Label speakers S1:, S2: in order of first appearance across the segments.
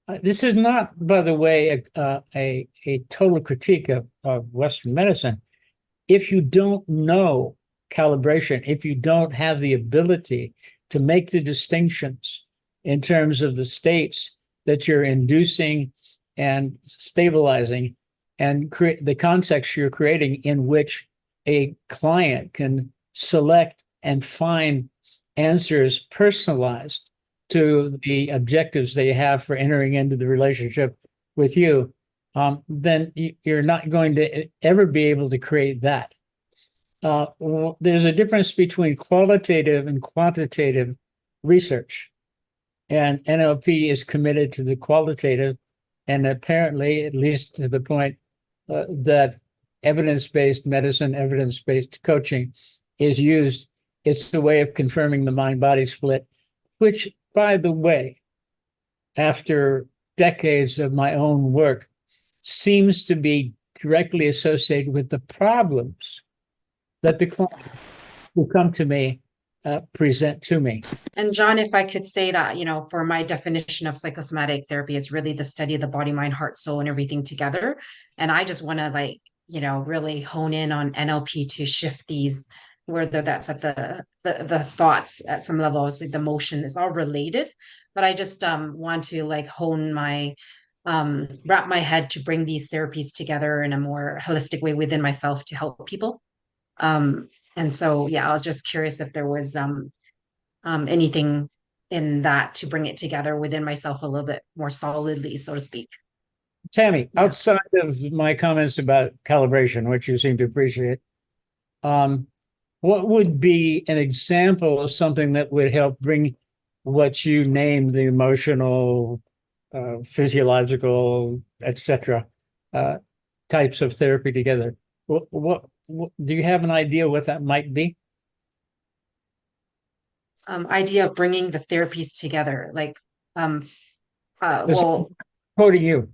S1: This is not, by the way, a total critique of Western medicine. If you don't know calibration, if you don't have the ability to make the distinctions in terms of the states that you're inducing and stabilizing and create the context you're creating in which a client can select and find answers personalized to the objectives they have for entering into the relationship with you, then you're not going to ever be able to create that. There's a difference between qualitative and quantitative research, and NLP is committed to the qualitative, and apparently, at least to the point that evidence-based medicine, evidence-based coaching is used. It's the way of confirming the mind-body split, which, by the way, after decades of my own work, seems to be directly associated with the problems that the client who come to me present to me.
S2: And John, if I could say that, for my definition of psychosomatic therapy is really the study of the body, mind, heart, soul, and everything together. And I just want to really hone in on NLP to shift these, whether that's at the thoughts at some levels, the emotion is all related. But I just want to hone my wrap my head to bring these therapies together in a more holistic way within myself to help people. And so, yeah, I was just curious if there was anything in that to bring it together within myself a little bit more solidly, so to speak.
S1: Tammy,
S2: Yeah.
S1: outside of my comments about calibration, which you seem to appreciate, what would be an example of something that would help bring what you named the emotional, physiological, etc., types of therapy together? What do you have an idea what that might be?
S2: Idea of bringing the therapies together, um,
S1: This
S2: well,
S1: quoting you.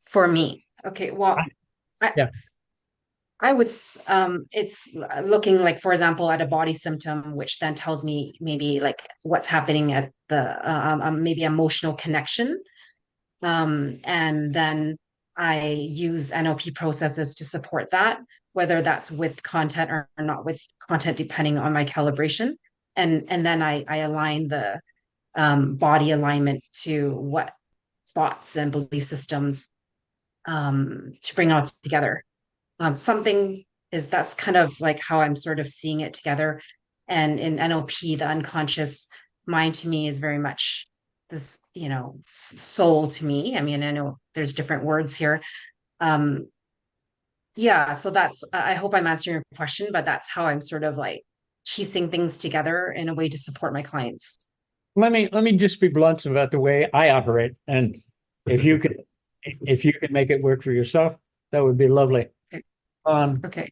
S2: for me, okay, well, I,
S1: Yeah.
S2: I would, it's looking like, for example, at a body symptom, which then tells me maybe like what's happening at the maybe emotional connection. And then I use NLP processes to support that, whether that's with content or not with content, depending on my calibration. And then I align the body alignment to what thoughts and belief systems to bring it all together. Something is that's kind of like how I'm sort of seeing it together. And in NLP, the unconscious mind to me is very much this, soul to me. I mean, I know there's different words here. Um, yeah, so that's, I hope I'm answering your question, but that's how I'm sort of like piecing things together in a way to support my clients.
S1: Let me just be blunt about the way I operate, and if you could if you could make it work for yourself, that would be lovely.
S2: Okay.
S1: Um,
S2: Okay.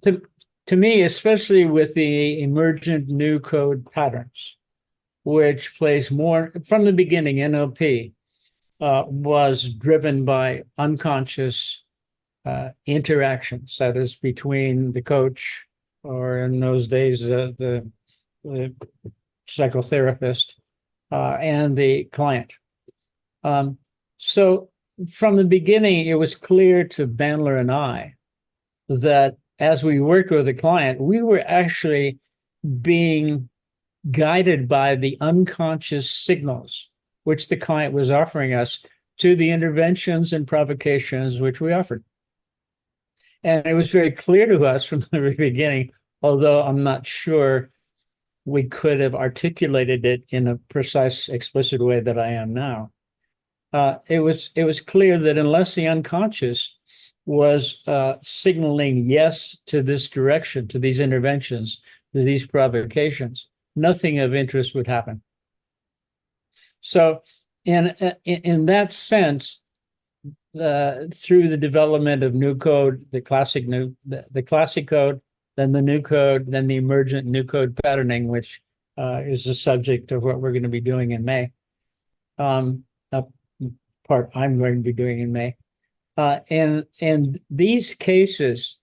S1: to to me, especially with the emergent new code patterns, which plays more from the beginning, NLP was driven by unconscious interactions, that is between the coach, or in those days, the psychotherapist, and the client. So from the beginning, it was clear to Bandler and I that as we worked with the client, we were actually being guided by the unconscious signals which the client was offering us to the interventions and provocations which we offered. And it was very clear to us from the very beginning, although I'm not sure we could have articulated it in a precise, explicit way that I am now. It was clear that unless the unconscious was signaling yes to this direction, to these interventions, to these provocations, nothing of interest would happen. So, in that sense, through the development of new code, the classic code, then the new code, then the emergent new code patterning, which is the subject of what we're going to be doing in May. A part I'm going to be doing in May. And these cases,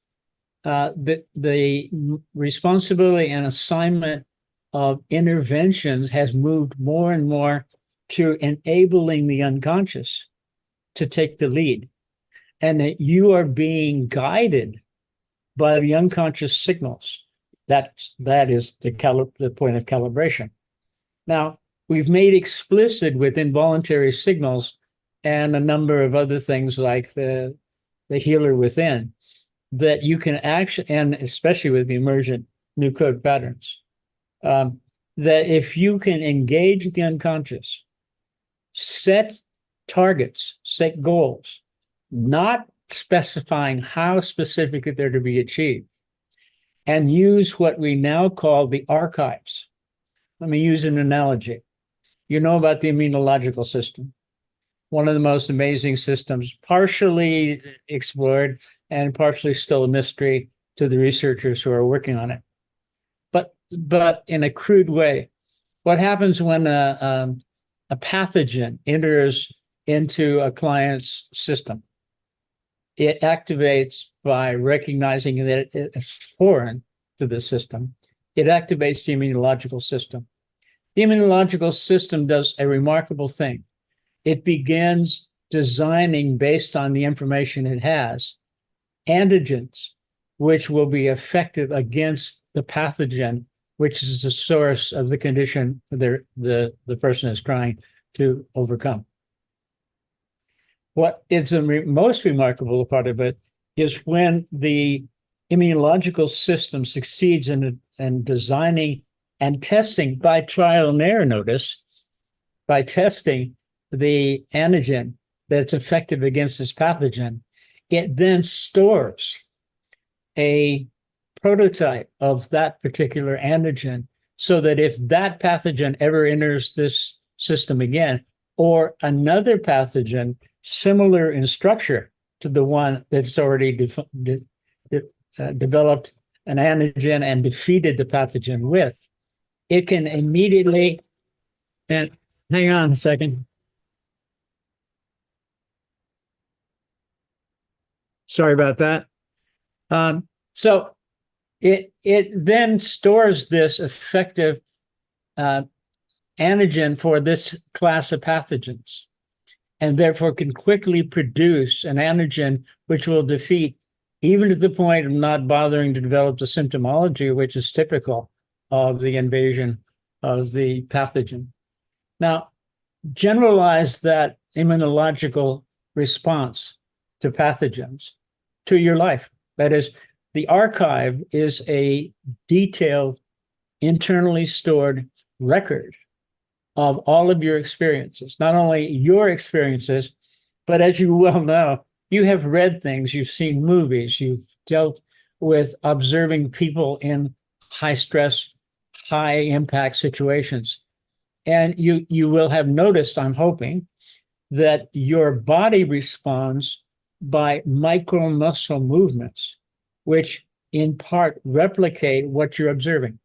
S1: the responsibility and assignment of interventions has moved more and more to enabling the unconscious to take the lead, and that you are being guided by the unconscious signals. That is the point of calibration. Now, we've made explicit with involuntary signals and a number of other things like the healer within, that you can actually, and especially with the emergent new code patterns, that if you can engage the unconscious, set targets, set goals, not specifying how specifically they're to be achieved, and use what we now call the archives. Let me use an analogy. You know about the immunological system, one of the most amazing systems, partially explored and partially still a mystery to the researchers who are working on it. But in a crude way, what happens when a pathogen enters into a client's system? It activates by recognizing that it's foreign to the system. It activates the immunological system. The immunological system does a remarkable thing. It begins designing, based on the information it has, antigens which will be effective against the pathogen, which is the source of the condition the person is trying to overcome. What is the most remarkable part of it is when the immunological system succeeds in designing and testing by trial and error, notice, by testing the antigen that's effective against this pathogen, it then stores a prototype of that particular antigen so that if that pathogen ever enters this system again, or another pathogen similar in structure to the one that's already developed an antigen and defeated the pathogen with, it can immediately, and hang on a second. Sorry about that. So it then stores this effective antigen for this class of pathogens, and therefore can quickly produce an antigen which will defeat, even to the point of not bothering to develop the symptomology, which is typical of the invasion of the pathogen. Now, generalize that immunological response to pathogens to your life. That is, the archive is a detailed, internally stored record of all of your experiences, not only your experiences, but as you well know, you have read things, you've seen movies, you've dealt with observing people in high stress, high impact situations. And you will have noticed, I'm hoping, that your body responds by micro muscle movements, which in part replicate what you're observing.